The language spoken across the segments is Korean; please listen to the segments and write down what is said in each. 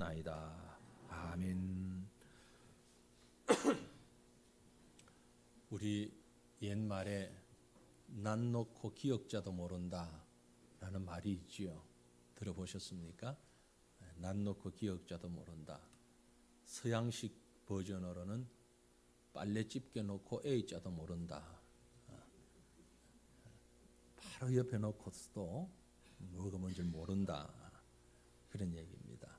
기도하옵나이다. 아멘. 우리 옛말에 난 놓고 기억자도 모른다 라는 말이 있지요. 들어보셨습니까? 난 놓고 기억자도 모른다. 서양식 버전으로는 빨래 집게 놓고 A자도 모른다. 바로 옆에 놓고서도 뭐가 뭔지 모른다. 그런 얘기입니다.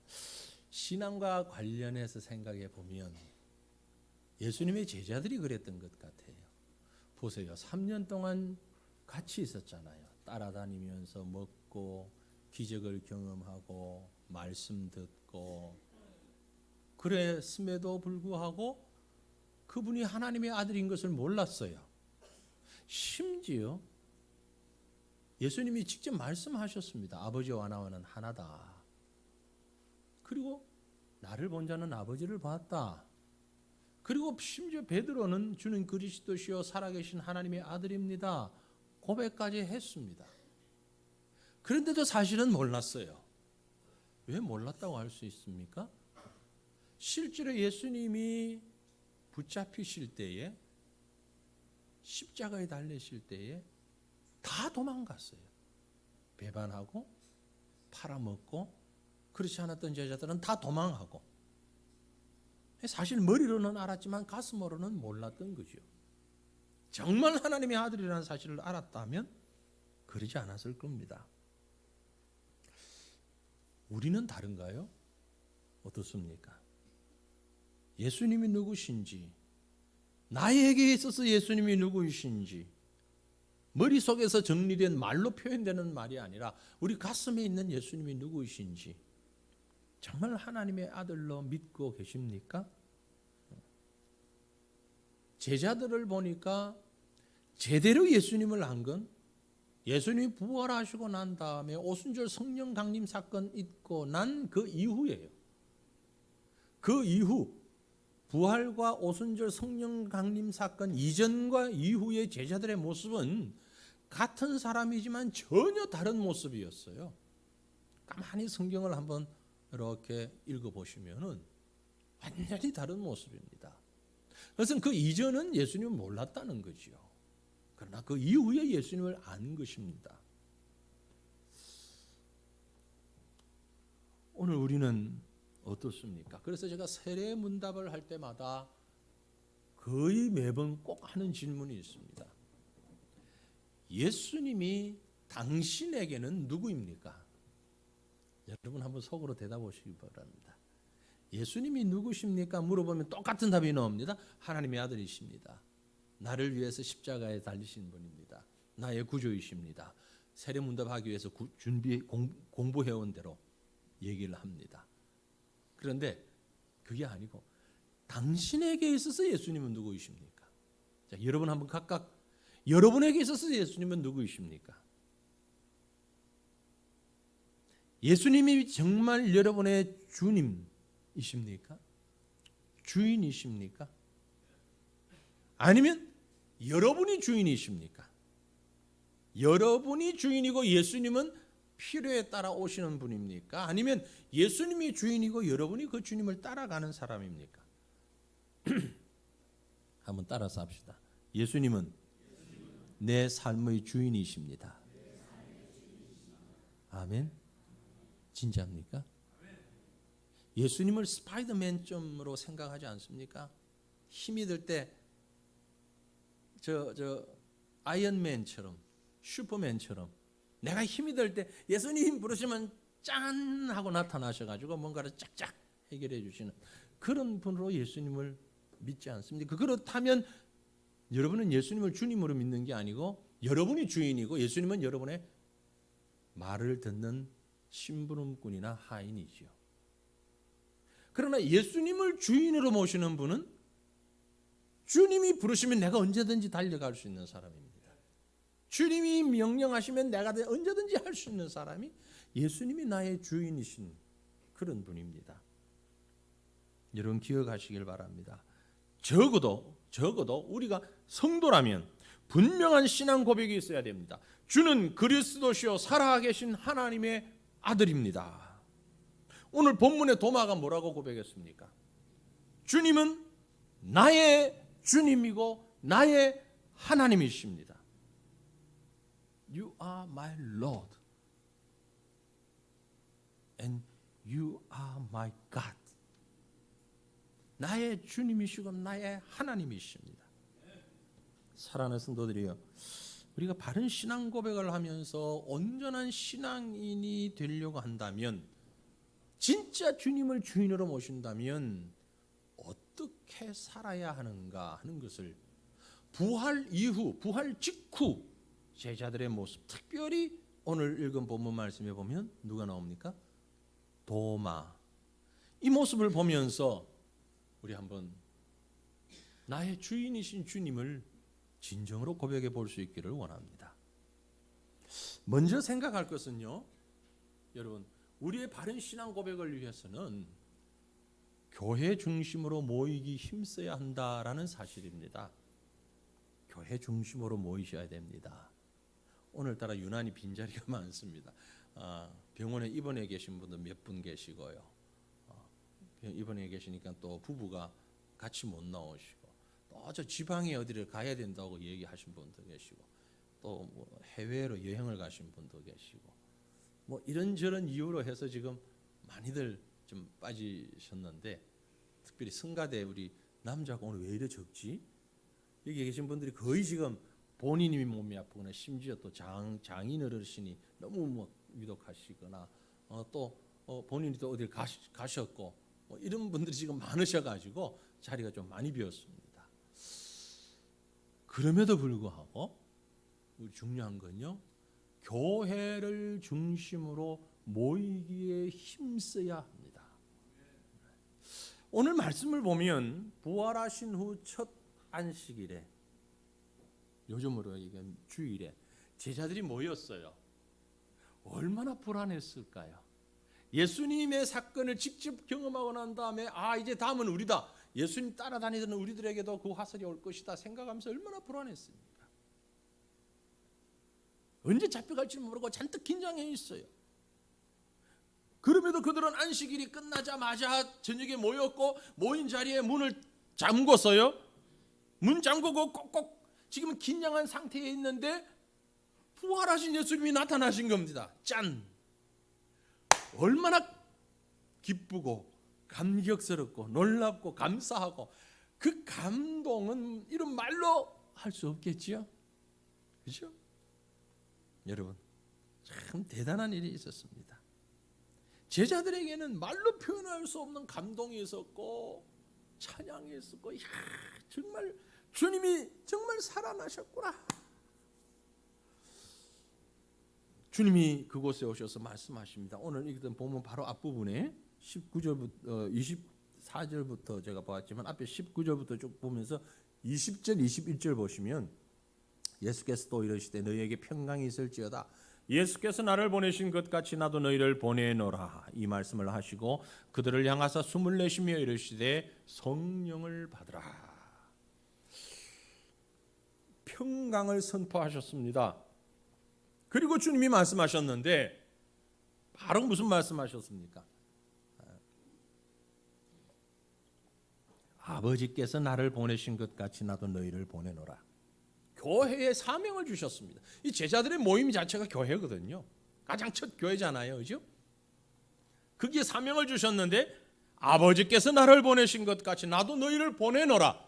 신앙과 관련해서 생각해 보면 예수님의 제자들이 그랬던 것 같아요. 보세요. 3년 동안 같이 있었잖아요. 따라다니면서 먹고 기적을 경험하고 말씀 듣고 그랬음에도 불구하고 그분이 하나님의 아들인 것을 몰랐어요. 심지어 예수님이 직접 말씀하셨습니다. 아버지와 나와는 하나다. 그리고 나를 본 자는 아버지를 봤다. 그리고 심지어 베드로는 주는 그리스도시요 살아계신 하나님의 아들입니다. 고백까지 했습니다. 그런데도 사실은 몰랐어요. 왜 몰랐다고 할 수 있습니까? 실제로 예수님이 붙잡히실 때에 십자가에 달리실 때에 다 도망갔어요. 배반하고 팔아먹고 그렇지 않았던 제자들은 다 도망하고 사실 머리로는 알았지만 가슴으로는 몰랐던 거죠. 정말 하나님의 아들이라는 사실을 알았다면 그러지 않았을 겁니다. 우리는 다른가요? 어떻습니까? 예수님이 누구신지, 나에게 있어서 예수님이 누구이신지 머릿속에서 정리된 말로 표현되는 말이 아니라 우리 가슴에 있는 예수님이 누구이신지 정말 하나님의 아들로 믿고 계십니까? 제자들을 보니까 제대로 예수님을 안 건 예수님이 부활하시고 난 다음에 오순절 성령 강림 사건 있고 난 그 이후예요. 그 이후 부활과 오순절 성령 강림 사건 이전과 이후의 제자들의 모습은 같은 사람이지만 전혀 다른 모습이었어요. 가만히 성경을 한번 이렇게 읽어보시면은 완전히 다른 모습입니다. 그것은 그 이전은 예수님을 몰랐다는 거죠. 그러나 그 이후에 예수님을 안 것입니다. 오늘 우리는 어떻습니까? 그래서 제가 세례 문답을 할 때마다 거의 매번 꼭 하는 질문이 있습니다. 예수님이 당신에게는 누구입니까? 여러분 한번 속으로 대답하시기 바랍니다. 예수님이 누구십니까? 물어보면 똑같은 답이 나옵니다. 하나님의 아들이십니다. 나를 위해서 십자가에 달리신 분입니다. 나의 구주이십니다. 세례문답하기 위해서 공부해온 대로 얘기를 합니다. 그런데 그게 아니고 당신에게 있어서 예수님은 누구이십니까? 자, 여러분 한번 각각 여러분에게 있어서 예수님은 누구이십니까? 예수님이 정말 여러분의 주님이십니까? 주인이십니까? 아니면 여러분이 주인이십니까? 여러분이 주인이고 예수님은 필요에 따라 오시는 분입니까? 아니면 예수님이 주인이고 여러분이 그 주님을 따라가는 사람입니까? 한번 따라서 합시다. 예수님은 내 삶의 주인이십니다. 아멘. 진짜입니까? 예수님을 스파이더맨점으로 생각하지 않습니까? 힘이 들 때 아이언맨처럼 슈퍼맨처럼 내가 힘이 들 때 예수님 부르시면 짠 하고 나타나셔가지고 뭔가를 쫙쫙 해결해 주시는 그런 분으로 예수님을 믿지 않습니까? 그렇다면 여러분은 예수님을 주님으로 믿는 게 아니고 여러분이 주인이고 예수님은 여러분의 말을 듣는 심부름꾼이나 하인이지요. 그러나 예수님을 주인으로 모시는 분은 주님이 부르시면 내가 언제든지 달려갈 수 있는 사람입니다. 주님이 명령하시면 내가 언제든지 할 수 있는 사람이 예수님이 나의 주인이신 그런 분입니다. 여러분 기억하시길 바랍니다. 적어도 우리가 성도라면 분명한 신앙 고백이 있어야 됩니다. 주는 그리스도시요 살아계신 하나님의 아들입니다. 오늘 본문의 도마가 뭐라고 고백했습니까? 주님은 나의 주님이고 나의 하나님이십니다. You are my Lord and you are my God. 나의 주님이시고 나의 하나님이십니다. 사랑하는 성도들이요, 우리가 바른 신앙 고백을 하면서 온전한 신앙인이 되려고 한다면, 진짜 주님을 주인으로 모신다면 어떻게 살아야 하는가 하는 것을 부활 이후, 부활 직후 제자들의 모습, 특별히 오늘 읽은 본문 말씀에 보면 누가 나옵니까? 도마. 이 모습을 보면서 우리 한번 나의 주인이신 주님을 진정으로 고백해 볼 수 있기를 원합니다. 먼저 생각할 것은요, 여러분, 우리의 바른 신앙 고백을 위해서는 교회 중심으로 모이기 힘써야 한다라는 사실입니다. 교회 중심으로 모이셔야 됩니다. 오늘따라 유난히 빈자리가 많습니다. 병원에 입원해 계신 분도 몇 분 계시고요. 입원해 계시니까 또 부부가 같이 못 나오시고, 또 저 지방에 어디를 가야 된다고 얘기하신 분도 계시고, 또 뭐 해외로 여행을 가신 분도 계시고, 뭐 이런저런 이유로 해서 지금 많이들 좀 빠지셨는데, 특별히 성가대 우리 남자가 오늘 왜 이래 적지? 여기 계신 분들이 거의 지금 본인이 몸이 아프거나 심지어 또 장인 어르신이 너무 뭐 위독하시거나 또 본인이 또 어딜 가셨고 뭐 이런 분들이 지금 많으셔가지고 자리가 좀 많이 비었습니다. 그럼에도 불구하고 중요한 건요, 교회를 중심으로 모이기에 힘써야 합니다. 오늘 말씀을 보면 부활하신 후 첫 안식일에, 요즘으로 이게 주일에 제자들이 모였어요. 얼마나 불안했을까요? 예수님의 사건을 직접 경험하고 난 다음에 이제 다음은 우리다, 예수님 따라다니던 우리들에게도 그 화살이 올 것이다 생각하면서 얼마나 불안했습니까? 언제 잡혀갈지 모르고 잔뜩 긴장해 있어요. 그럼에도 그들은 안식일이 끝나자마자 저녁에 모였고, 모인 자리에 문을 잠궜어요. 문 잠그고 꼭꼭 지금 긴장한 상태에 있는데 부활하신 예수님이 나타나신 겁니다. 짠! 얼마나 기쁘고 감격스럽고 놀랍고 감사하고, 그 감동은 이런 말로 할 수 없겠지요. 그렇죠? 여러분, 참 대단한 일이 있었습니다. 제자들에게는 말로 표현할 수 없는 감동이 있었고 찬양이 있었고, 정말 주님이 정말 살아나셨구나. 주님이 그곳에 오셔서 말씀하십니다. 오늘 읽던 본문 바로 앞부분에 19절부터 24절부터 제가 보았지만 앞에 19절부터 쭉 보면서 20절 21절 보시면 예수께서 또 이르시되 너희에게 평강이 있을지어다. 예수께서 나를 보내신 것 같이 나도 너희를 보내노라. 이 말씀을 하시고 그들을 향하사 숨을 내쉬며 이르시되 성령을 받으라. 평강을 선포하셨습니다. 그리고 주님이 말씀하셨는데 바로 무슨 말씀하셨습니까? 아버지께서 나를 보내신 것 같이 나도 너희를 보내노라. 교회에 사명을 주셨습니다. 이 제자들의 모임 자체가 교회거든요. 가장 첫 교회잖아요, 그죠? 거기에 사명을 주셨는데 아버지께서 나를 보내신 것 같이 나도 너희를 보내노라.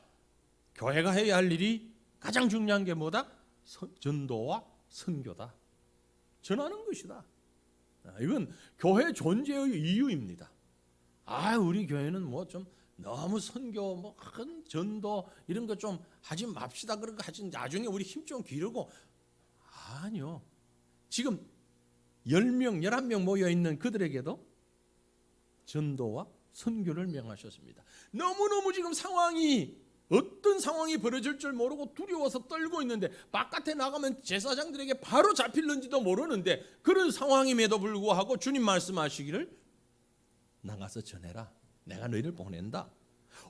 교회가 해야 할 일이 가장 중요한 게 뭐다? 전도와 선교다. 전하는 것이다. 이건 교회 존재의 이유입니다. 우리 교회는 뭐 좀 너무 선교, 뭐 큰 전도 이런 거 좀 하지 맙시다. 그런 거 하지 나중에 우리 힘 좀 기르고. 아니요. 지금 10명, 11명 모여 있는 그들에게도 전도와 선교를 명하셨습니다. 너무너무 지금 어떤 상황이 벌어질 줄 모르고 두려워서 떨고 있는데, 바깥에 나가면 제사장들에게 바로 잡힐는지도 모르는데, 그런 상황임에도 불구하고 주님 말씀하시기를 나가서 전해라. 내가 너희를 보낸다.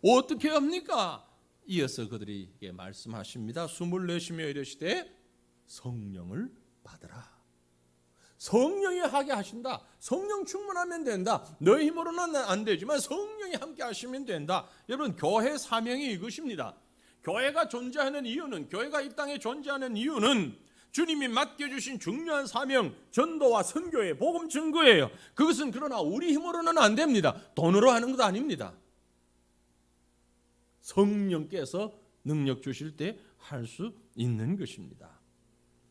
어떻게 합니까? 이어서 그들에게 말씀하십니다. 숨을 내쉬며 이르시되 성령을 받으라. 성령이 하게 하신다. 성령 충만하면 된다. 너희 힘으로는 안 되지만 성령이 함께 하시면 된다. 여러분, 교회 사명이 이것입니다. 교회가 존재하는 이유는, 교회가 이 땅에 존재하는 이유는 주님이 맡겨주신 중요한 사명, 전도와 선교의 복음 증거예요. 그것은 그러나 우리 힘으로는 안 됩니다. 돈으로 하는 것 아닙니다. 성령께서 능력 주실 때 할 수 있는 것입니다.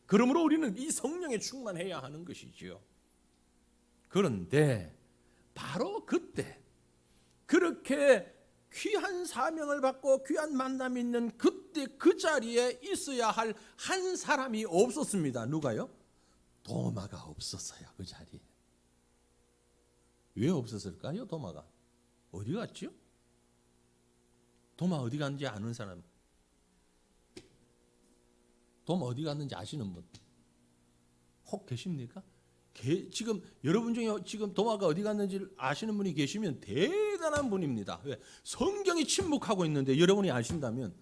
그러므로 우리는 이 성령에 충만해야 하는 것이지요. 그런데 바로 그때 그렇게 귀한 사명을 받고 귀한 만남이 있는 그때 그 자리에 있어야 할 한 사람이 없었습니다. 누가요? 도마가 없었어요. 그 자리에. 왜 없었을까요? 도마가 어디 갔지요? 도마 어디 갔는지 아는 사람? 도마 어디 갔는지 아시는 분 혹 계십니까? 지금 여러분 중에 지금 도마가 어디 갔는지 아시는 분이 계시면 대단한 분입니다. 왜? 성경이 침묵하고 있는데 여러분이 아신다면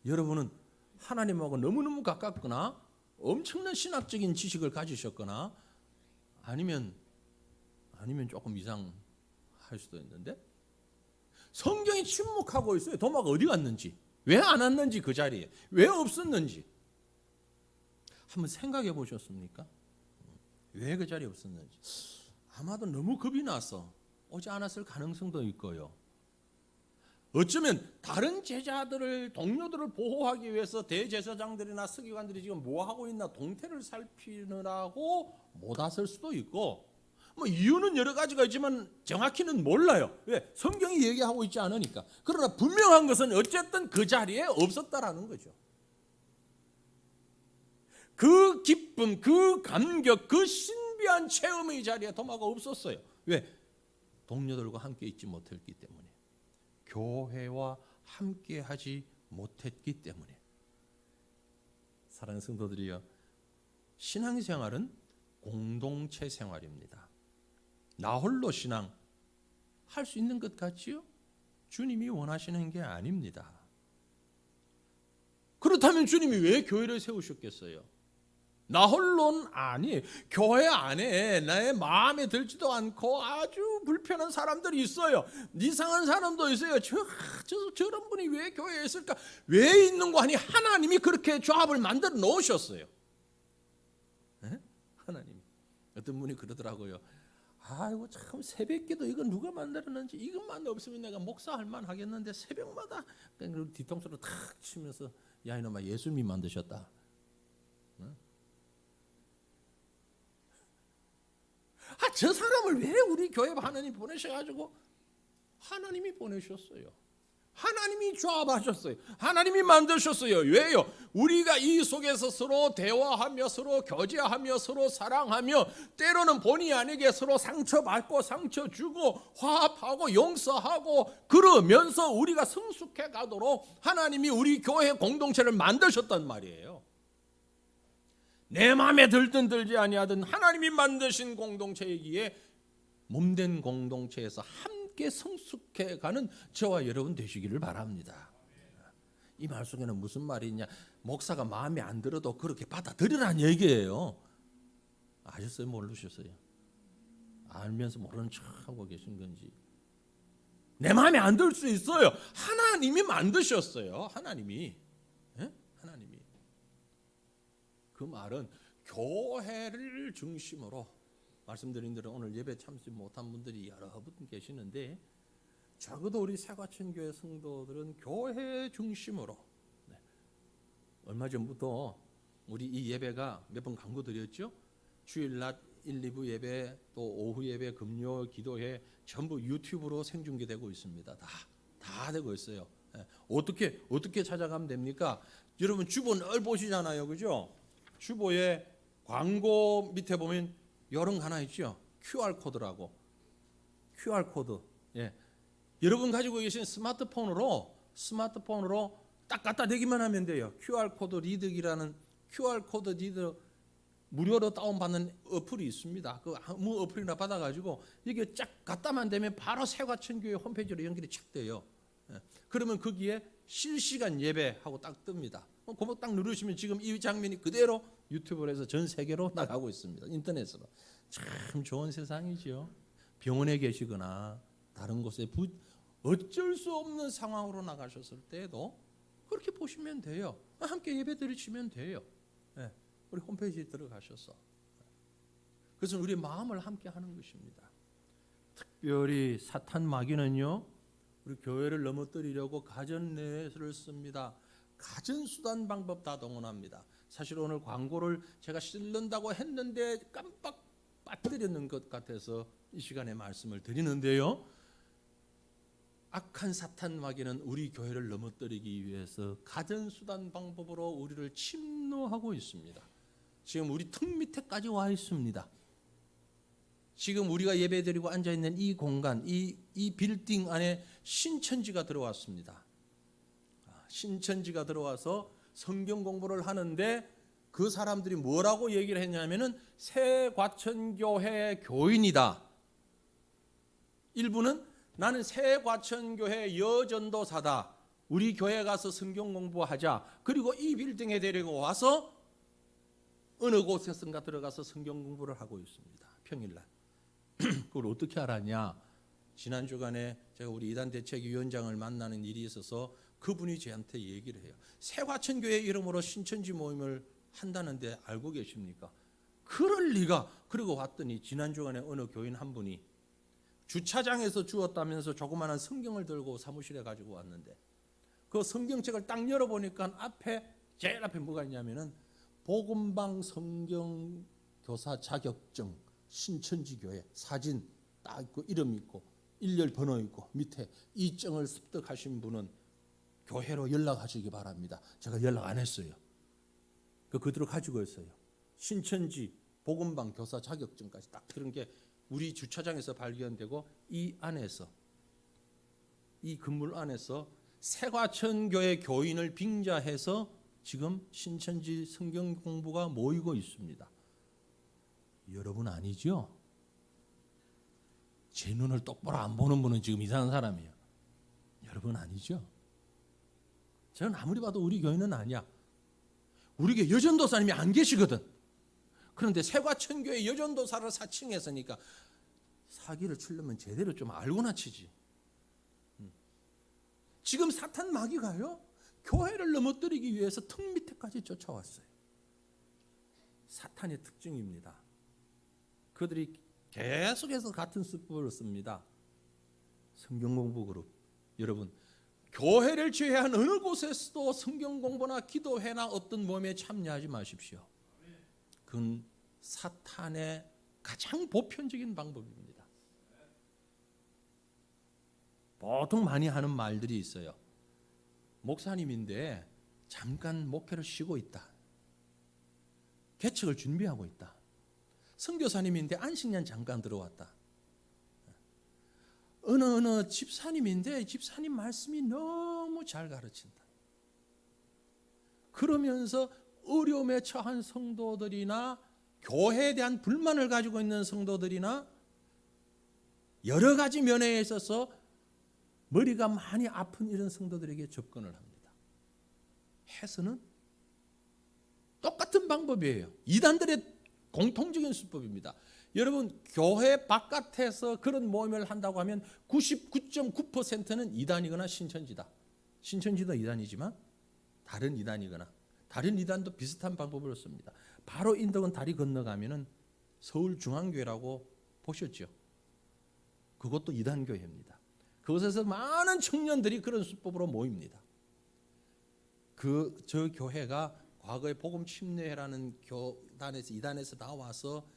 여러분은 하나님하고 너무너무 가깝거나 엄청난 신학적인 지식을 가지셨거나 아니면 조금 이상할 수도 있는데 성경이 침묵하고 있어요. 도마가 어디 갔는지, 왜 안 왔는지, 그 자리에 왜 없었는지 한번 생각해 보셨습니까? 왜 그 자리에 없었는지. 아마도 너무 겁이 나서 오지 않았을 가능성도 있고요. 어쩌면 다른 제자들을, 동료들을 보호하기 위해서 대제사장들이나 서기관들이 지금 뭐 하고 있나 동태를 살피느라고 못 왔을 수도 있고, 뭐 이유는 여러 가지가 있지만 정확히는 몰라요. 왜? 성경이 얘기하고 있지 않으니까. 그러나 분명한 것은 어쨌든 그 자리에 없었다라는 거죠. 그 기쁨, 그 감격, 그 신비한 체험의 자리에 도마가 없었어요. 왜? 동료들과 함께 있지 못했기 때문에, 교회와 함께 하지 못했기 때문에. 사랑하는 성도들이여, 신앙생활은 공동체 생활입니다. 나 홀로 신앙 할 수 있는 것 같지요? 주님이 원하시는 게 아닙니다. 그렇다면 주님이 왜 교회를 세우셨겠어요? 나 홀로는 아니, 교회 안에 나의 마음에 들지도 않고 아주 불편한 사람들이 있어요. 이상한 사람도 있어요. 저런 분이 왜 교회에 있을까? 왜 있는 거 아니? 하나님이 그렇게 조합을 만들어 놓으셨어요. 네? 하나님. 어떤 분이 그러더라고요. 아이고 참, 새벽기도 이거 누가 만들었는지, 이것만 없으면 내가 목사할 만 하겠는데 새벽마다 뒤통수로 탁 치면서 야 이놈아, 예수님이 만드셨다. 저 사람을 왜 우리 교회 하나님 보내셔가지고? 하나님이 보내셨어요. 하나님이 조합하셨어요. 하나님이 만드셨어요. 왜요? 우리가 이 속에서 서로 대화하며 서로 교제하며 서로 사랑하며 때로는 본의 아니게 서로 상처받고 상처 주고 화합하고 용서하고 그러면서 우리가 성숙해 가도록 하나님이 우리 교회 공동체를 만드셨단 말이에요. 내 마음에 들든 들지 아니하든 하나님이 만드신 공동체이기에 몸된 공동체에서 함께 성숙해가는 저와 여러분 되시기를 바랍니다. 이 말 속에는 무슨 말이냐? 목사가 마음에 안 들어도 그렇게 받아들이라는 얘기예요. 아셨어요? 모르셨어요? 알면서 모르는 척하고 계신 건지. 내 마음에 안 들 수 있어요. 하나님이 만드셨어요. 하나님이. 하나님이. 그 말은 교회를 중심으로, 말씀드린 대로 오늘 예배 참지 못한 분들이 여러 분 계시는데 적어도 우리 새과천교회 성도들은 교회 중심으로, 얼마 전부터 우리 이 예배가 몇 번 광고 드렸죠. 주일낮 1, 2부 예배, 또 오후 예배, 금요 기도회 전부 유튜브로 생중계되고 있습니다. 다 되고 있어요. 어떻게 찾아가면 됩니까? 여러분 주보 늘 보시잖아요, 그죠? 주보에 광고 밑에 보면 이런 거 하나 있죠. QR 코드라고. QR 코드. 예. 여러분 가지고 계신 스마트폰으로 딱 갖다 대기만 하면 돼요. QR 코드 리더기라는 QR 코드 리더 무료로 다운받는 어플이 있습니다. 그 아무 어플이나 받아가지고 이게 쫙 갖다만 대면 바로 새과천교회 홈페이지로 연결이 착 돼요. 예. 그러면 거기에 실시간 예배하고 딱 뜹니다. 그거 딱 누르시면 지금 이 장면이 그대로 유튜브로 해서 전 세계로 나가고 있습니다. 인터넷으로. 참 좋은 세상이죠. 병원에 계시거나 다른 곳에 어쩔 수 없는 상황으로 나가셨을 때도 그렇게 보시면 돼요. 함께 예배 드리시면 돼요. 네, 우리 홈페이지에 들어가셔서. 그것은 우리 마음을 함께 하는 것입니다. 특별히 사탄 마귀는요, 우리 교회를 넘어뜨리려고 가전 내를 씁니다. 가전 수단 방법 다 동원합니다. 사실 오늘 광고를 제가 실른다고 했는데 깜빡 빠뜨리는 것 같아서 이 시간에 말씀을 드리는데요. 악한 사탄 마귀는 우리 교회를 넘어뜨리기 위해서 가전 수단 방법으로 우리를 침노하고 있습니다. 지금 우리 턱 밑에까지 와 있습니다. 지금 우리가 예배드리고 앉아있는 이 공간, 이 빌딩 안에 신천지가 들어왔습니다. 신천지가 들어와서 성경 공부를 하는데 그 사람들이 뭐라고 얘기를 했냐면은 새과천교회 교인이다. 일부는 나는 새과천교회 여전도사다. 우리 교회 가서 성경 공부하자. 그리고 이 빌딩에 데리고 와서 어느 곳에선가 들어가서 성경 공부를 하고 있습니다. 평일날. 그걸 어떻게 알았냐? 지난 주간에 제가 우리 이단 대책위원장을 만나는 일이 있어서 그분이 저한테 얘기를 해요. 새과천교회 이름으로 신천지 모임을 한다는데 알고 계십니까? 그럴 리가. 그리고 왔더니 지난 주간에 어느 교인 한 분이 주차장에서 주었다면서 조그마한 성경을 들고 사무실에 가지고 왔는데 그 성경책을 딱 열어보니까 제일 앞에 뭐가 있냐면은 복음방 성경교사 자격증 신천지교회 사진 딱 있고 이름 있고 일렬 번호 있고 밑에 이 증을 습득하신 분은 교회로 연락하시기 바랍니다. 제가 연락 안 했어요. 그대로 가지고 있어요. 신천지 복음방 교사 자격증까지 딱 그런 게 우리 주차장에서 발견되고 이 안에서 이 건물 안에서 새과천교회 교인을 빙자해서 지금 신천지 성경 공부가 모이고 있습니다. 여러분 아니죠? 제 눈을 똑바로 안 보는 분은 지금 이상한 사람이에요. 여러분 아니죠? 저는 아무리 봐도 우리 교회는 아니야. 우리 교회 여전도사님이 안 계시거든. 그런데 새과천교회 여전도사를 사칭했으니까 사기를 치려면 제대로 좀 알고나 치지. 지금 사탄 마귀가요, 교회를 넘어뜨리기 위해서 턱 밑에까지 쫓아왔어요. 사탄의 특징입니다. 그들이 계속해서 같은 수법을 씁니다. 성경 공부 그룹. 여러분, 교회를 제외한 어느 곳에서도 성경 공부나 기도회나 어떤 모임에 참여하지 마십시오. 그건 사탄의 가장 보편적인 방법입니다. 보통 많이 하는 말들이 있어요. 목사님인데 잠깐 목회를 쉬고 있다. 개척을 준비하고 있다. 선교사님인데 안식년 잠깐 들어왔다. 어느 집사님인데 집사님 말씀이 너무 잘 가르친다. 그러면서 어려움에 처한 성도들이나 교회에 대한 불만을 가지고 있는 성도들이나 여러 가지 면에 있어서 머리가 많이 아픈 이런 성도들에게 접근을 합니다. 해서는 똑같은 방법이에요. 이단들의 공통적인 수법입니다. 여러분, 교회 바깥에서 그런 모임을 한다고 하면 99.9%는 이단이거나 신천지다. 신천지도 이단이지만 다른 이단이거나 다른 이단도 비슷한 방법을 씁니다. 바로 인덕은 다리 건너가면은 서울중앙교회라고 보셨죠? 그것도 이단교회입니다. 그곳에서 많은 청년들이 그런 수법으로 모입니다. 저 교회가 과거에 복음 침례회라는 교단에서 이단에서 나와서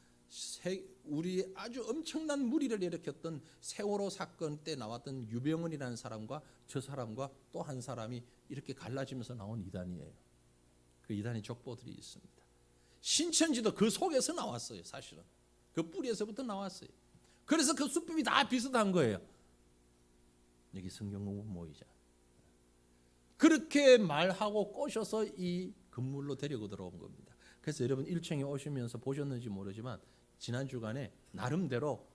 우리 아주 엄청난 무리를 일으켰던 세월호 사건 때 나왔던 유병헌이라는 사람과 저 사람과 또 한 사람이 이렇게 갈라지면서 나온 이단이에요. 그 이단의 족보들이 있습니다. 신천지도 그 속에서 나왔어요. 사실은 그 뿌리에서부터 나왔어요. 그래서 그 수법이 다 비슷한 거예요. 여기 성경 공부 모이자. 그렇게 말하고 꼬셔서 이 건물로 데리고 들어온 겁니다. 그래서 여러분 1층에 오시면서 보셨는지 모르지만 지난 주간에 나름대로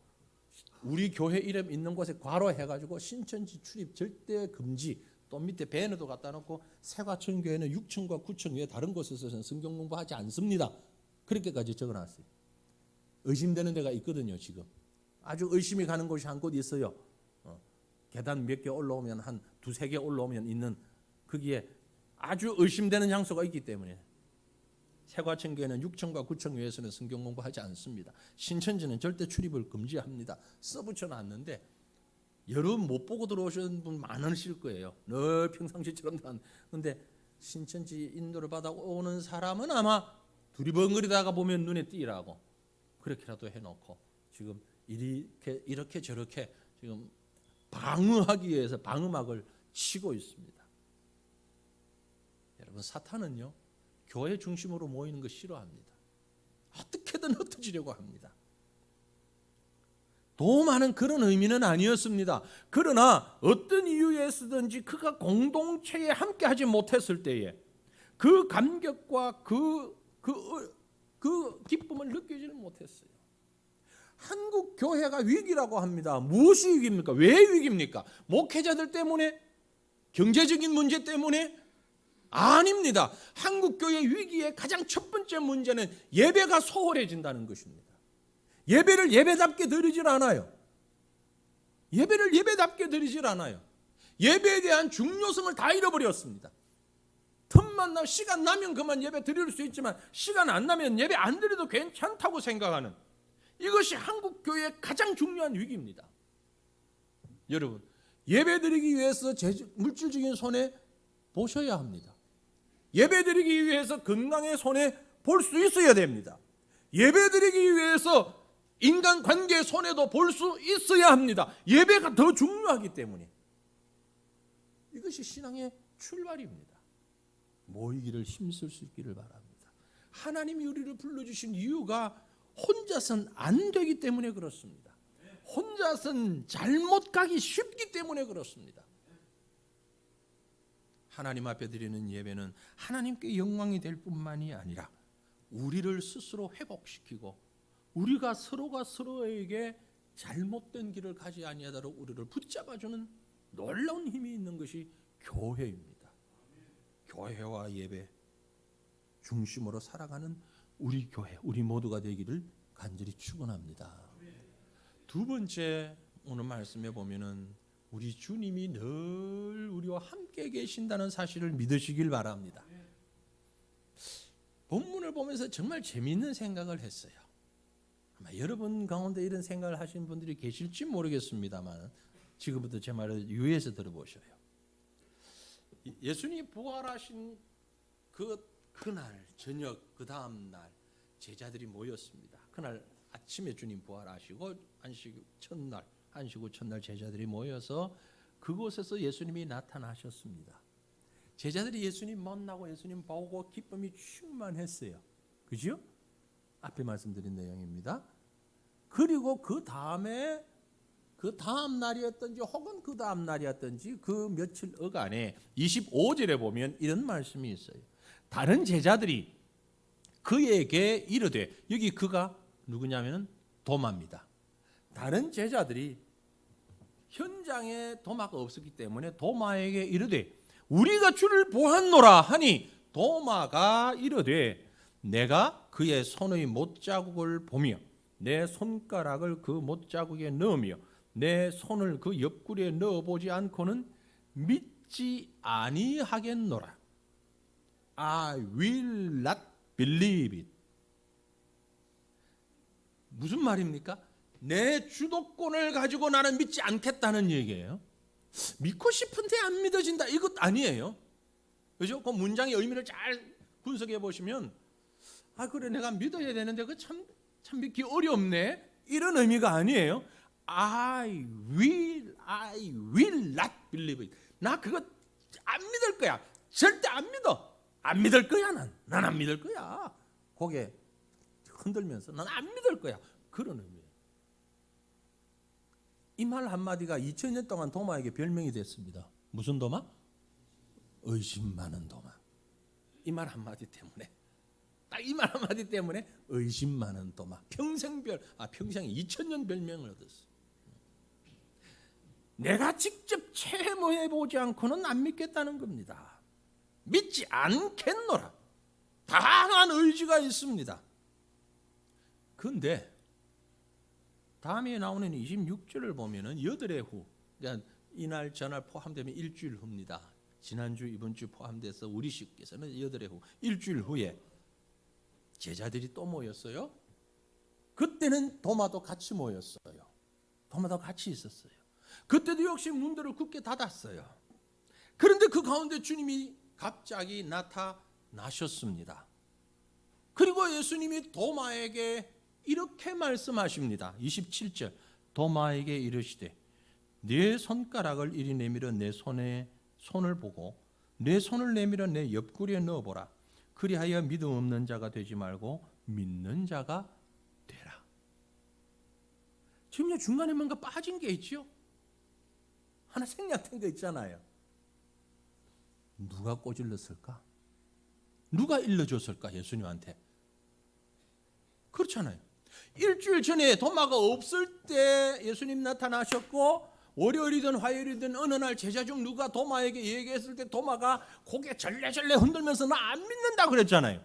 우리 교회 이름 있는 곳에 괄호해가지고 신천지 출입 절대 금지 또 밑에 배너도 갖다 놓고 세과천 교회는 6층과 9층 외에 다른 곳에서는 성경 공부하지 않습니다. 그렇게까지 적어놨어요. 의심되는 데가 있거든요. 지금 아주 의심이 가는 곳이 한 곳 있어요. 계단 몇 개 올라오면 한 두세 개 올라오면 있는 거기에 아주 의심되는 장소가 있기 때문에 세과천 교회는 6층과 9층 외에서는 성경 공부하지 않습니다. 신천지는 절대 출입을 금지합니다. 써붙여놨는데 여러분 못 보고 들어오신 분 많으실 거예요. 늘 평상시처럼. 그런데 신천지 인도를 받아 오는 사람은 아마 두리번거리다가 보면 눈에 띄라고 그렇게라도 해놓고 지금 이렇게 저렇게 지금 방어하기 위해서 방음막을 치고 있습니다. 여러분 사탄은요 교회 중심으로 모이는 거 싫어합니다. 어떻게든 흩어지려고 합니다. 도마는 그런 의미는 아니었습니다. 그러나 어떤 이유에서든지 그가 공동체에 함께하지 못했을 때에 그 감격과 그 기쁨을 느끼지는 못했어요. 한국 교회가 위기라고 합니다. 무엇이 위기입니까? 왜 위기입니까? 목회자들 때문에? 경제적인 문제 때문에? 아닙니다. 한국 교회 위기의 가장 첫 번째 문제는 예배가 소홀해진다는 것입니다. 예배를 예배답게 드리질 않아요. 예배를 예배답게 드리질 않아요. 예배에 대한 중요성을 다 잃어버렸습니다. 틈만 나면 시간 나면 그만 예배 드릴 수 있지만 시간 안 나면 예배 안 드려도 괜찮다고 생각하는 이것이 한국 교회의 가장 중요한 위기입니다. 여러분 예배 드리기 위해서 물질적인 손해 보셔야 합니다. 예배 드리기 위해서 건강의 손해 볼 수 있어야 됩니다. 예배 드리기 위해서 인간관계의 손해도 볼 수 있어야 합니다. 예배가 더 중요하기 때문에 이것이 신앙의 출발입니다. 모이기를 힘쓸 수 있기를 바랍니다. 하나님이 우리를 불러주신 이유가 혼자선 안 되기 때문에 그렇습니다. 혼자선 잘못 가기 쉽기 때문에 그렇습니다. 하나님 앞에 드리는 예배는 하나님께 영광이 될 뿐만이 아니라 우리를 스스로 회복시키고 우리가 서로가 서로에게 잘못된 길을 가지 아니하도록 우리를 붙잡아주는 놀라운 힘이 있는 것이 교회입니다. 교회와 예배 중심으로 살아가는 우리 교회, 우리 모두가 되기를 간절히 축원합니다. 두 번째 오늘 말씀에 보면은 우리 주님이 늘 우리와 함께 계신다는 사실을 믿으시길 바랍니다. 본문을 보면서 정말 재미있는 생각을 했어요. 아마 여러분 가운데 이런 생각을 하시는 분들이 계실지 모르겠습니다만 지금부터 제 말을 유의해서 들어보셔요. 예수님이 부활하신 그날 저녁 그 다음 날 제자들이 모였습니다. 그날 아침에 주님 부활하시고 안식 후 첫날 제자들이 모여서 그곳에서 예수님이 나타나셨습니다. 제자들이 예수님 만나고 예수님 보고 기쁨이 충만했어요. 그죠? 앞에 말씀드린 내용입니다. 그리고 그 다음 날이었던지 혹은 그 다음 날이었던지 그 며칠 어간에 25절에 보면 이런 말씀이 있어요. 다른 제자들이 그에게 이르되, 여기 그가 누구냐면 도마입니다. 다른 제자들이 현장에 도마가 없었기 때문에 도마에게 이르되 우리가 주를 보았노라 하니 도마가 이르되 내가 그의 손의 못자국을 보며 내 손가락을 그 못자국에 넣으며 내 손을 그 옆구리에 넣어보지 않고는 믿지 아니하겠노라. I will not believe it. 무슨 말입니까? 내 주도권을 가지고 나는 믿지 않겠다는 얘기예요. 믿고 싶은데 안 믿어진다 이것 아니에요. 그죠? 그 문장의 의미를 잘 분석해 보시면 그래 내가 믿어야 되는데 그 참 믿기 어렵네 이런 의미가 아니에요. I will not believe it. 나 그거 안 믿을 거야. 절대 안 믿어. 안 믿을 거야 난 안 믿을 거야. 고개 흔들면서 난 안 믿을 거야. 그런 의미예요. 이 말 한마디가 2000년 동안 도마에게 별명이 됐습니다. 무슨 도마? 의심 많은 도마. 이 말 한마디 때문에 딱 이 말 한마디 때문에 의심 많은 도마. 평생 2000년 별명을 얻었어요. 내가 직접 체험해 보지 않고는 안 믿겠다는 겁니다. 믿지 않겠노라. 강한 의지가 있습니다. 그런데 다음에 나오는 26절을 보면은 여덟의 후, 그러니까 이날 저날 포함되면 일주일 후입니다. 지난주 이번주 포함돼서 우리 식께서는 여덟의 후, 일주일 후에 제자들이 또 모였어요. 그때는 도마도 같이 모였어요. 도마도 같이 있었어요. 그때도 역시 문들을 굳게 닫았어요. 그런데 그 가운데 주님이 갑자기 나타나셨습니다. 그리고 예수님이 도마에게 이렇게 말씀하십니다. 27절 도마에게 이르시되 네 손가락을 이리 내밀어 내 손에 손을 보고 내 손을 내밀어 내 옆구리에 넣어보라. 그리하여 믿음 없는 자가 되지 말고 믿는 자가 되라. 지금 중간에 뭔가 빠진 게 있죠? 하나 생략된 거 있잖아요. 누가 꼬질렀을까? 누가 일러줬을까? 예수님한테. 그렇잖아요. 일주일 전에 도마가 없을 때 예수님 나타나셨고 월요일이든 화요일이든 어느 날 제자 중 누가 도마에게 얘기했을 때 도마가 고개 절레절레 흔들면서 나 안 믿는다 그랬잖아요.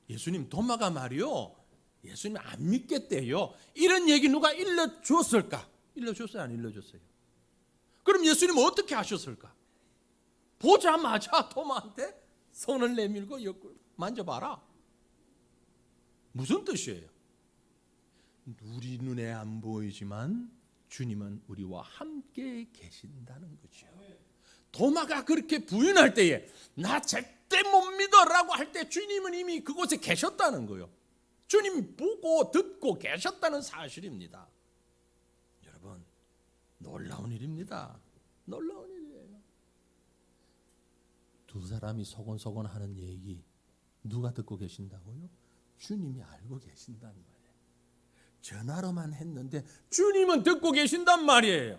예수님 도마가 말이요, 예수님 안 믿겠대요. 이런 얘기 누가 일러줬을까? 일러줬어요? 안 일러줬어요? 그럼 예수님은 어떻게 하셨을까? 보자마자 도마한테 손을 내밀고 옆구리 만져봐라. 무슨 뜻이에요? 우리 눈에 안 보이지만 주님은 우리와 함께 계신다는 거죠. 도마가 그렇게 부인할 때에 나 절대 못 믿어라고 할 때 주님은 이미 그곳에 계셨다는 거예요. 주님 보고 듣고 계셨다는 사실입니다. 여러분, 놀라운 일입니다. 놀라운 일이에요. 두 사람이 소곤소곤 하는 얘기 누가 듣고 계신다고요? 주님이 알고 계신단 말이에요. 전화로만 했는데 주님은 듣고 계신단 말이에요.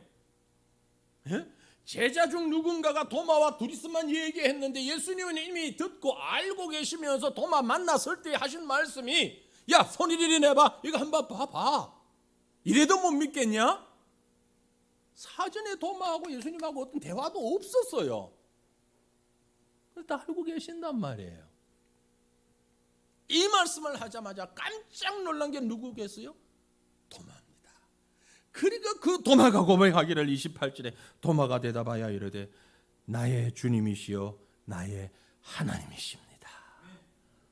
예? 제자 중 누군가가 도마와 둘이서만 얘기했는데 예수님은 이미 듣고 알고 계시면서 도마 만났을 때 하신 말씀이 야 손 이리 내봐, 이거 한번 봐봐. 이래도 못 믿겠냐? 사전에 도마하고 예수님하고 어떤 대화도 없었어요. 다 알고 계신단 말이에요. 이 말씀을 하자마자 깜짝 놀란 게 누구겠어요? 도마입니다. 그러니까 그 도마가 고백하기를 28절에 도마가 대답하여 이르되 나의 주님이시여 나의 하나님이십니다.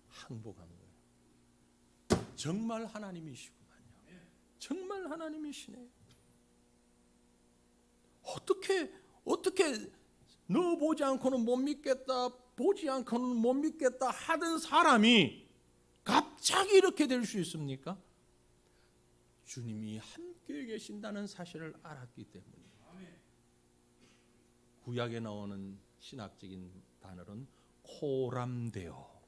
항복한 거예요. 정말 하나님이시구만요. 정말 하나님이시네. 어떻게 너 보지 않고는 못 믿겠다, 보지 않고는 못 믿겠다 하던 사람이 갑자기 이렇게 될 수 있습니까? 주님이 함께 계신다는 사실을 알았기 때문이에요. 구약에 나오는 신학적인 단어는 코람데오,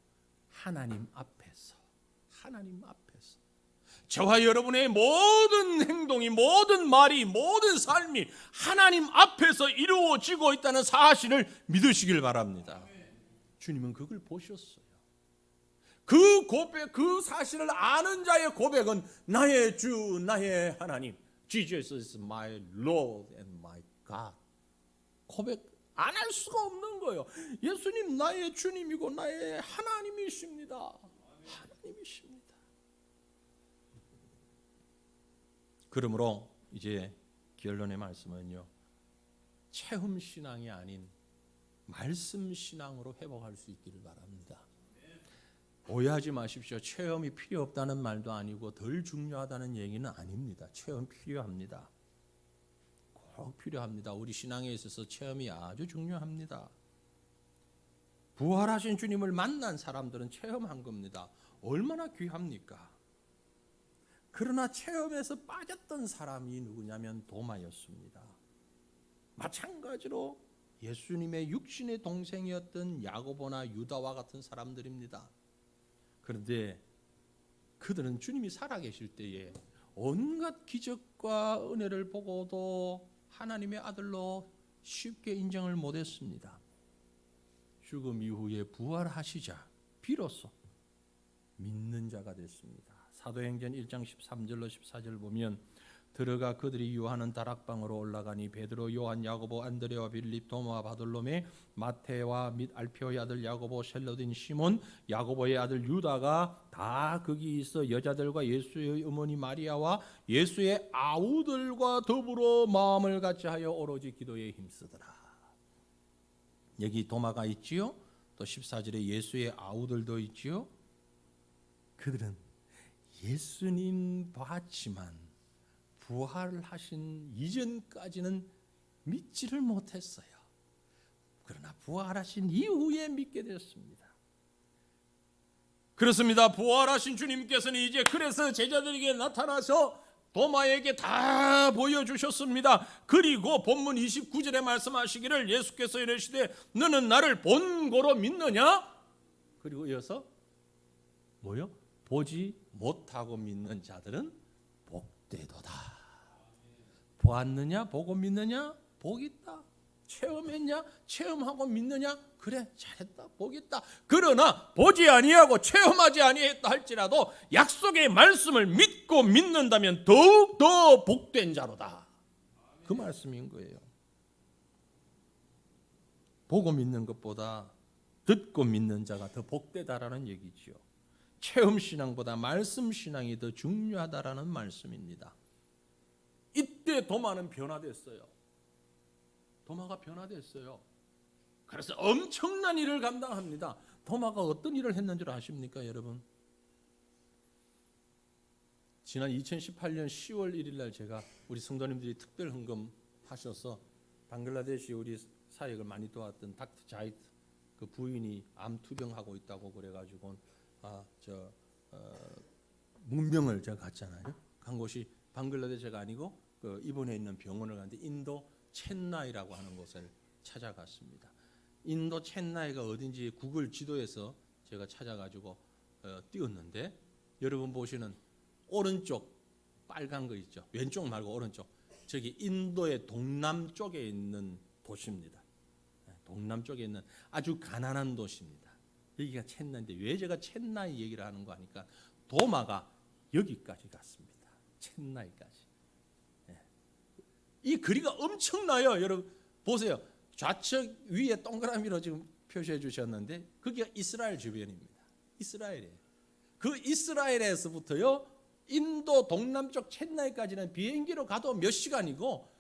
하나님 앞에서. 저와 여러분의 모든 행동이, 모든 말이, 모든 삶이 하나님 앞에서 이루어지고 있다는 사실을 믿으시길 바랍니다. 주님은 그걸 보셨어요. 그 고백, 그 사실을 아는 자의 고백은 나의 주, 나의 하나님, Jesus is my Lord and my God. 고백 안 할 수가 없는 거예요. 예수님 나의 주님이고 나의 하나님이십니다. 하나님이십니다. 그러므로 이제 결론의 말씀은요, 체험 신앙이 아닌 말씀 신앙으로 회복할 수 있기를 바랍니다. 오해하지 마십시오. 체험이 필요 없다는 말도 아니고 덜 중요하다는 얘기는 아닙니다. 체험 필요합니다. 꼭 필요합니다. 우리 신앙에 있어서 체험이 아주 중요합니다. 부활하신 주님을 만난 사람들은 체험한 겁니다. 얼마나 귀합니까? 그러나 체험에서 빠졌던 사람이 누구냐면 도마였습니다. 마찬가지로 예수님의 육신의 동생이었던 야고보나 유다와 같은 사람들입니다. 그런데 그들은 주님이 살아계실 때에 온갖 기적과 은혜를 보고도 하나님의 아들로 쉽게 인정을 못했습니다. 죽음 이후에 부활하시자 비로소 믿는 자가 됐습니다. 사도행전 1장 13절로 14절 보면 들어가 그들이 유하는 다락방으로 올라가니 베드로, 요한, 야고보, 안드레와 빌립, 도마, 바돌로메, 마테와 및 알피오의 아들 야고보, 셀로딘 시몬, 야고보의 아들 유다가 다 거기 있어 여자들과 예수의 어머니 마리아와 예수의 아우들과 더불어 마음을 같이하여 오로지 기도에 힘쓰더라. 여기 도마가 있지요. 또 14절에 예수의 아우들도 있지요. 그들은 예수님 봤지만 부활하신 이전까지는 믿지를 못했어요. 그러나 부활하신 이후에 믿게 되었습니다. 그렇습니다. 부활하신 주님께서는 이제 그래서 제자들에게 나타나서 도마에게 다 보여주셨습니다. 그리고 본문 29절에 말씀하시기를 예수께서 이르시되 너는 나를 본고로 믿느냐? 그리고 이어서 뭐요? 보지 못하고 믿는 자들은 복되도다. 보았느냐? 보고 믿느냐? 복 있다. 체험했냐? 체험하고 믿느냐? 그래 잘했다. 복 있다. 그러나 보지 아니하고 체험하지 아니했다 할지라도 약속의 말씀을 믿고 믿는다면 더욱더 복된 자로다. 그 말씀인 거예요. 보고 믿는 것보다 듣고 믿는 자가 더 복되다라는 얘기지요. 체험신앙보다 말씀신앙이 더 중요하다라는 말씀입니다. 이때 도마는 변화됐어요. 도마가 변화됐어요. 그래서 엄청난 일을 감당합니다. 도마가 어떤 일을 했는 줄 아십니까, 여러분? 지난 2018년 10월 1일 날 제가 우리 성도님들이 특별 헌금 하셔서 방글라데시 우리 사역을 많이 도왔던 닥터 자이트 그 부인이 암 투병하고 있다고 그래가지고 문병을 제가 갔잖아요. 간 곳이 방글라데시가 아니고 그 이번에 있는 병원을 갔는데 인도 첸나이라고 하는 곳을 찾아갔습니다. 인도 첸나이가 어딘지 구글 지도에서 제가 찾아가지고 띄웠는데 여러분 보시는 오른쪽 빨간 거 있죠. 왼쪽 말고 오른쪽. 저기 인도의 동남쪽에 있는 도시입니다. 동남쪽에 있는 아주 가난한 도시입니다. 여기가 첸나이인데 왜 제가 첸나이 얘기를 하는 거 하니까 도마가 여기까지 갔습니다. 첸나이까지. 이 거리가 엄청나요. 여러분 보세요. 좌측 위에 동그라미로 지금 표시해 주셨는데 그게 이스라엘 주변입니다. 이스라엘이에요. 그 이스라엘에서부터요 인도 동남쪽 첸나이까지는 비행기로 가도 몇 시간이고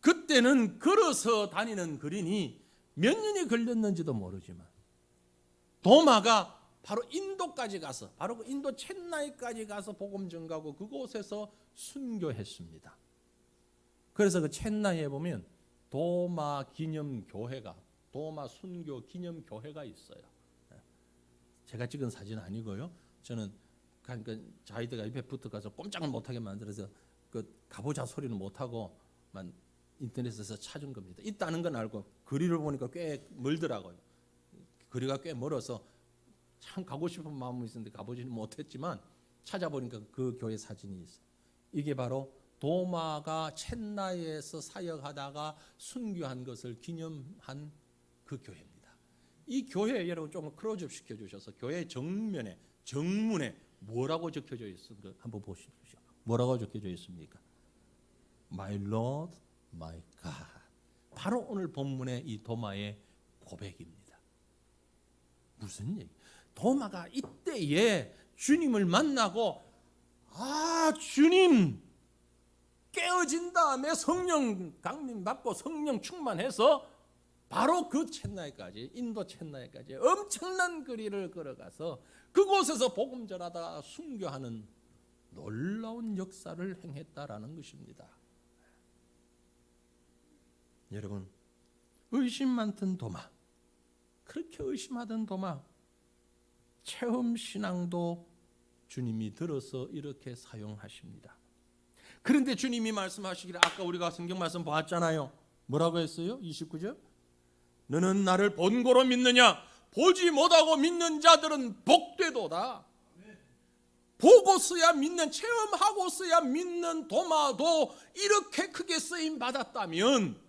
그때는 걸어서 다니는 거리니 몇 년이 걸렸는지도 모르지만 도마가 바로 인도까지 가서 바로 그 인도 첸나이까지 가서 복음 전가하고 그곳에서 순교했습니다. 그래서 그 첸나이에 보면 도마 기념교회가 도마 순교 기념교회가 있어요. 제가 찍은 사진 아니고요. 저는 그러니까 자이드가 옆에 붙어 가서 꼼짝을 못하게 만들어서 그 가보자 소리는 못하고만 인터넷에서 찾은 겁니다. 있다는 건 알고 거리를 보니까 꽤 멀더라고요. 거리가 꽤 멀어서 참 가고 싶은 마음이 있었는데 가보지는 못했지만 찾아보니까 그 교회 사진이 있어요. 이게 바로 도마가 첸나이에서 사역하다가 순교한 것을 기념한 그 교회입니다. 이 교회 여러분 좀 클로즈업 시켜주셔서 교회 정문에 뭐라고 적혀져 있습니까? 한번 보십시오. 뭐라고 적혀져 있습니까? My Lord, my God. 바로 오늘 본문의 이 도마의 고백입니다. 무슨 얘기? 도마가 이때에 주님을 만나고 주님 깨어진 다음에 성령 강림 받고 성령 충만해서 바로 그 첸나이까지 인도 첸나이까지 엄청난 거리를 걸어가서 그곳에서 복음 전하다가 순교하는 놀라운 역사를 행했다라는 것입니다. 여러분 의심 많던 도마 그렇게 의심하던 도마 체험 신앙도 주님이 들어서 이렇게 사용하십니다. 그런데 주님이 말씀하시기를 아까 우리가 성경 말씀 보았잖아요. 뭐라고 했어요? 29절 너는 나를 본고로 믿느냐? 보지 못하고 믿는 자들은 복되도다. 보고서야 믿는 체험하고서야 믿는 도마도 이렇게 크게 쓰임 받았다면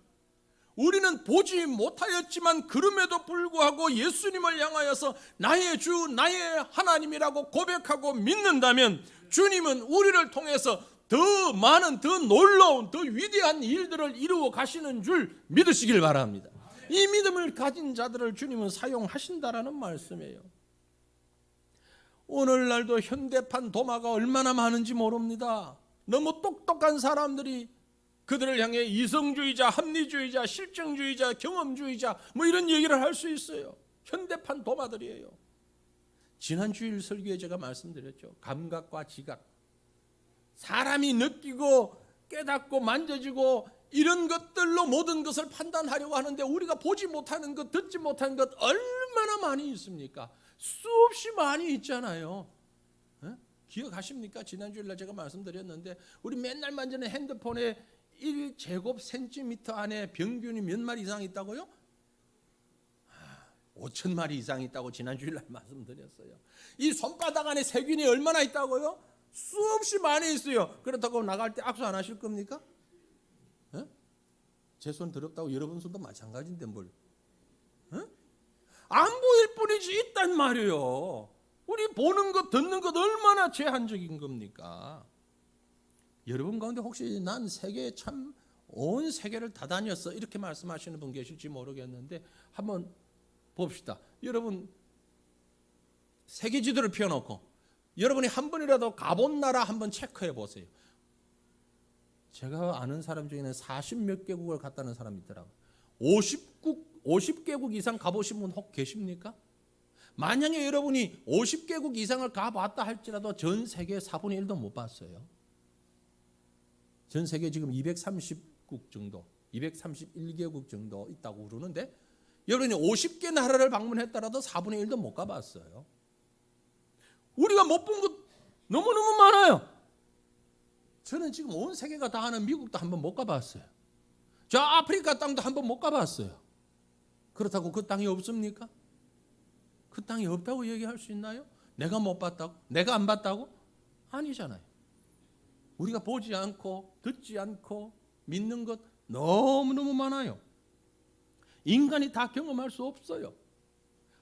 우리는 보지 못하였지만 그럼에도 불구하고 예수님을 향하여서 나의 주 나의 하나님이라고 고백하고 믿는다면 주님은 우리를 통해서 더 많은, 더 놀라운, 더 위대한 일들을 이루어 가시는 줄 믿으시길 바랍니다. 이 믿음을 가진 자들을 주님은 사용하신다라는 말씀이에요. 오늘날도 현대판 도마가 얼마나 많은지 모릅니다. 너무 똑똑한 사람들이 그들을 향해 이성주의자, 합리주의자, 실증주의자, 경험주의자 뭐 이런 얘기를 할 수 있어요. 현대판 도마들이에요. 지난 주일 설교에 제가 말씀드렸죠. 감각과 지각. 사람이 느끼고 깨닫고 만져지고 이런 것들로 모든 것을 판단하려고 하는데 우리가 보지 못하는 것, 듣지 못하는 것 얼마나 많이 있습니까? 수없이 많이 있잖아요. 기억하십니까? 지난 주일날 제가 말씀드렸는데 우리 맨날 만지는 핸드폰에 1제곱센티미터 안에 병균이 몇 마리 이상 있다고요? 5천 마리 이상 있다고 지난 주일날 말씀드렸어요. 이 손바닥 안에 세균이 얼마나 있다고요? 수없이 많이 있어요. 그렇다고 나갈 때 악수 안 하실 겁니까? 제 손 더럽다고 여러분 손도 마찬가지인데 뭘? 안 보일 뿐이지 있단 말이에요. 우리 보는 것, 듣는 것 얼마나 제한적인 겁니까? 여러분 가운데 혹시 난 세계 참 온 세계를 다 다녔어 이렇게 말씀하시는 분 계실지 모르겠는데 한번 봅시다. 여러분 세계 지도를 펴놓고 여러분이 한 번이라도 가본 나라 한번 체크해 보세요. 제가 아는 사람 중에는 40몇 개국을 갔다는 사람이 있더라고요. 50개국 이상 가보신 분 혹 계십니까? 만약에 여러분이 50개국 이상을 가봤다 할지라도 전 세계 4분의 1도 못 봤어요. 전 세계 지금 230국 정도, 231개국 정도 있다고 그러는데 여러분이 50개 나라를 방문했더라도 4분의 1도 못 가봤어요. 우리가 못 본 것 너무너무 많아요. 저는 지금 온 세계가 다 하는 미국도 한번 못 가봤어요. 저 아프리카 땅도 한번 못 가봤어요. 그렇다고 그 땅이 없습니까? 그 땅이 없다고 얘기할 수 있나요? 내가 못 봤다고? 내가 안 봤다고? 아니잖아요. 우리가 보지 않고 듣지 않고 믿는 것 너무너무 많아요. 인간이 다 경험할 수 없어요.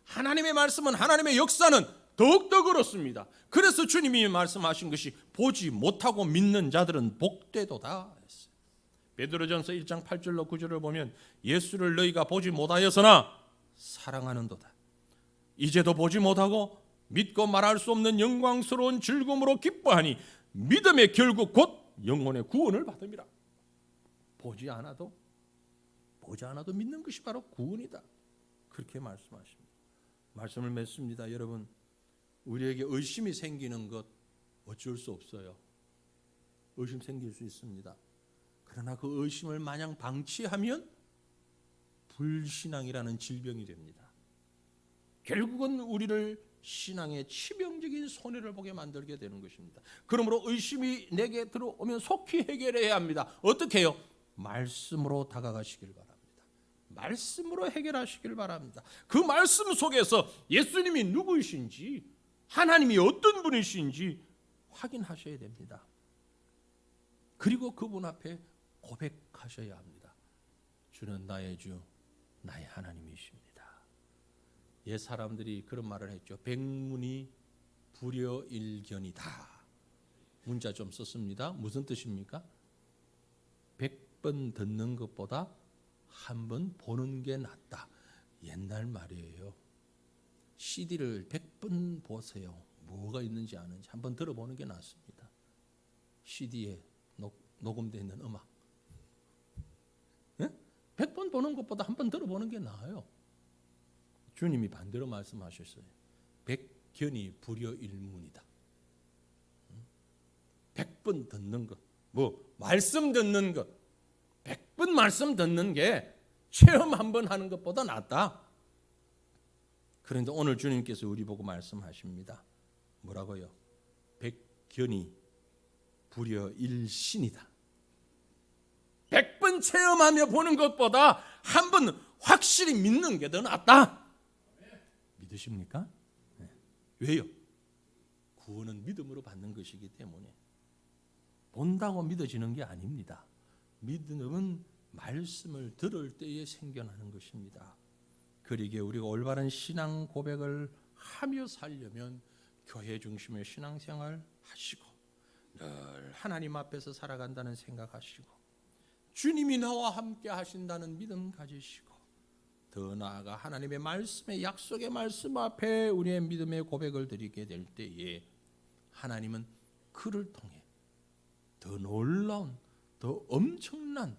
하나님의 말씀은, 하나님의 역사는 더욱더 그렇습니다. 그래서 주님이 말씀하신 것이 보지 못하고 믿는 자들은 복되도다 했어요. 베드로전서 1장 8절로 9절을 보면 예수를 너희가 보지 못하였으나 사랑하는도다. 이제도 보지 못하고 믿고 말할 수 없는 영광스러운 즐거움으로 기뻐하니 믿음의 결국 곧 영혼의 구원을 받음이라. 보지 않아도 믿는 것이 바로 구원이다. 그렇게 말씀하십니다. 말씀을 맺습니다. 여러분, 우리에게 의심이 생기는 것 어쩔 수 없어요. 의심 생길 수 있습니다. 그러나 그 의심을 마냥 방치하면 불신앙이라는 질병이 됩니다. 결국은 우리를 신앙의 치명적인 손해를 보게 만들게 되는 것입니다. 그러므로 의심이 내게 들어오면 속히 해결해야 합니다. 어떻게 해요? 말씀으로 다가가시길 바랍니다. 말씀으로 해결하시길 바랍니다. 그 말씀 속에서 예수님이 누구이신지, 하나님이 어떤 분이신지 확인하셔야 됩니다. 그리고 그분 앞에 고백하셔야 합니다. 주는 나의 주, 나의 하나님이십니다. 옛 사람들이 그런 말을 했죠. 백문이 불여일견이다. 문자 좀 썼습니다. 무슨 뜻입니까? 100번 듣는 것보다 한 번 보는 게 낫다. 옛날 말이에요. CD를 100번 보세요. 뭐가 있는지 아는지 한번 들어보는 게 낫습니다. CD에 녹음되어 있는 음악. 100번 보는 것보다 한 번 들어보는 게 나아요. 주님이 반대로 말씀하셨어요. 백견이 불여일문이다. 100번 듣는 것, 말씀 듣는 것, 100번 말씀 듣는 게 체험 한번 하는 것보다 낫다. 그런데 오늘 주님께서 우리 보고 말씀하십니다. 뭐라고요? 백견이 불여일신이다. 100번 체험하며 보는 것보다 한 번 확실히 믿는 게 더 낫다. 믿으십니까? 네. 왜요? 구원은 믿음으로 받는 것이기 때문에 본다고 믿어지는 게 아닙니다. 믿음은 말씀을 들을 때에 생겨나는 것입니다. 그러기에 우리가 올바른 신앙 고백을 하며 살려면 교회 중심의 신앙생활 하시고 늘 하나님 앞에서 살아간다는 생각하시고 주님이 나와 함께 하신다는 믿음 가지시고 더 나아가 하나님의 말씀의 약속의 말씀 앞에 우리의 믿음의 고백을 드리게 될 때에 하나님은 그를 통해 더 놀라운 더 엄청난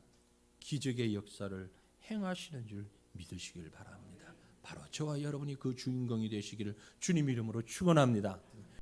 기적의 역사를 행하시는 줄 믿으시길 바랍니다. 바로 저와 여러분이 그 주인공이 되시기를 주님 이름으로 축원합니다.